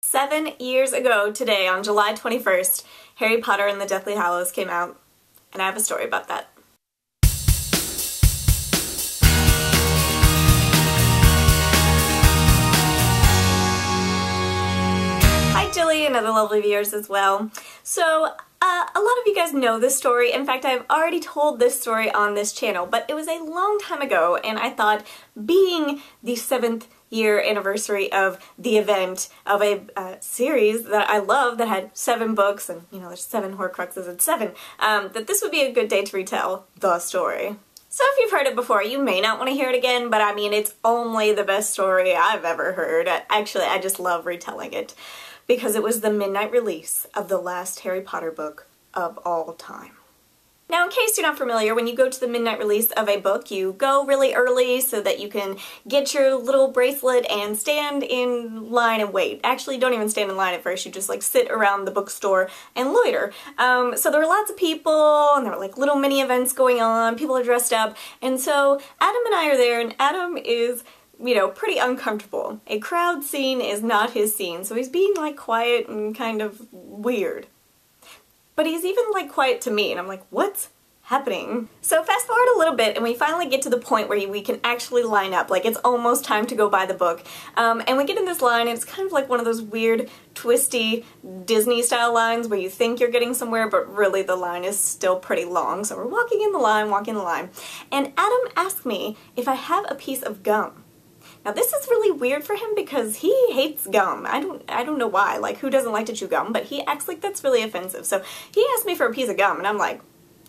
7 years ago today, on July 21st, Harry Potter and the Deathly Hallows came out, and I have a story about that. Hi Jilly and other lovely viewers as well. So, a lot of you guys know this story. In fact, I've already told this story on this channel, but it was a long time ago, and I thought, being the 7th year anniversary of the event of a series that I love that had 7 books, and you know, there's 7 Horcruxes and 7, that this would be a good day to retell the story. So if you've heard it before, you may not want to hear it again, but I mean, it's only the best story I've ever heard. Actually, I just love retelling it, because it was the midnight release of the last Harry Potter book of all time. Now, in case you're not familiar, when you go to the midnight release of a book, you go really early so that you can get your little bracelet and stand in line and wait. Actually, don't even stand in line at first, you just like sit around the bookstore and loiter. So there were lots of people, and there were like little mini events going on, people are dressed up, and so Adam and I are there, and Adam is, you know, pretty uncomfortable. A crowd scene is not his scene, so he's being like quiet and kind of weird. But he's even like quiet to me, and I'm like, what's happening? So fast forward a little bit, and we finally get to the point where we can actually line up. Like, it's almost time to go buy the book. And we get in this line, and it's kind of like one of those weird, twisty, Disney-style lines where you think you're getting somewhere, but really the line is still pretty long. So we're walking in the line, and Adam asked me if I have a piece of gum. Now this is really weird for him because he hates gum. I don't know why. Like, who doesn't like to chew gum? But he acts like that's really offensive. So he asked me for a piece of gum, and I'm like,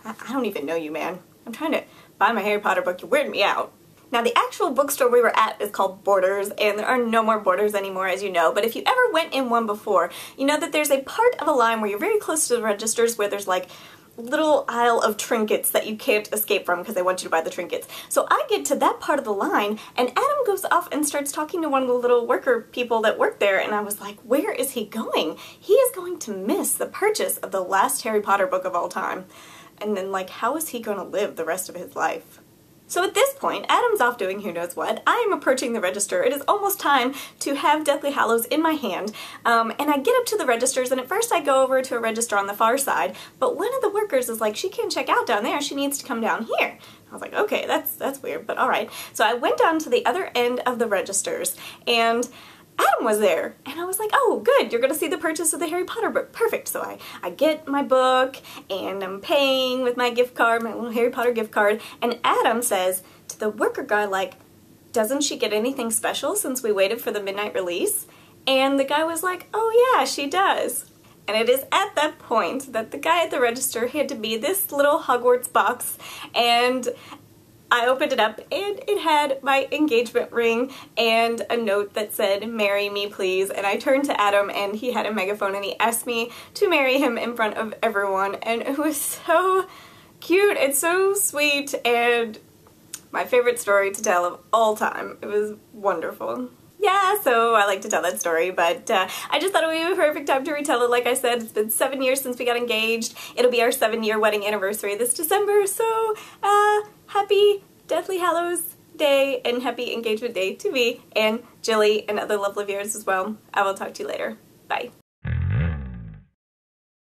I don't even know you, man. I'm trying to buy my Harry Potter book. You're weirding me out. Now, the actual bookstore we were at is called Borders, and there are no more Borders anymore, as you know, but if you ever went in one before, you know that there's a part of a line where you're very close to the registers where there's like little aisle of trinkets that you can't escape from because they want you to buy the trinkets. So I get to that part of the line, and Adam goes off and starts talking to one of the little worker people that work there, and I was like, where is he going? He is going to miss the purchase of the last Harry Potter book of all time. And then, like, how is he going to live the rest of his life? So at this point, Adam's off doing who knows what. I am approaching the register. It is almost time to have Deathly Hallows in my hand. And I get up to the registers, and at first I go over to a register on the far side, but one of the workers is like, she can't check out down there, she needs to come down here. I was like, okay, that's weird, but alright. So I went down to the other end of the registers, and Adam was there, and I was like, oh good, you're gonna see the purchase of the Harry Potter book. Perfect. So I get my book, and I'm paying with my gift card, my little Harry Potter gift card, and Adam says to the worker guy, like, doesn't she get anything special since we waited for the midnight release? And the guy was like, oh yeah, she does. And it is at that point that the guy at the register had to be this little Hogwarts box, and I opened it up, and it had my engagement ring and a note that said, marry me please, and I turned to Adam, and he had a megaphone, and he asked me to marry him in front of everyone, and it was so cute and so sweet, and my favorite story to tell of all time. It was wonderful. Yeah, so I like to tell that story, but I just thought it would be a perfect time to retell it. Like I said, it's been 7 years since we got engaged. It'll be our 7-year wedding anniversary this December, so happy Deathly Hallows Day and happy engagement day to me and Jilly and other lovely viewers as well. I will talk to you later. Bye.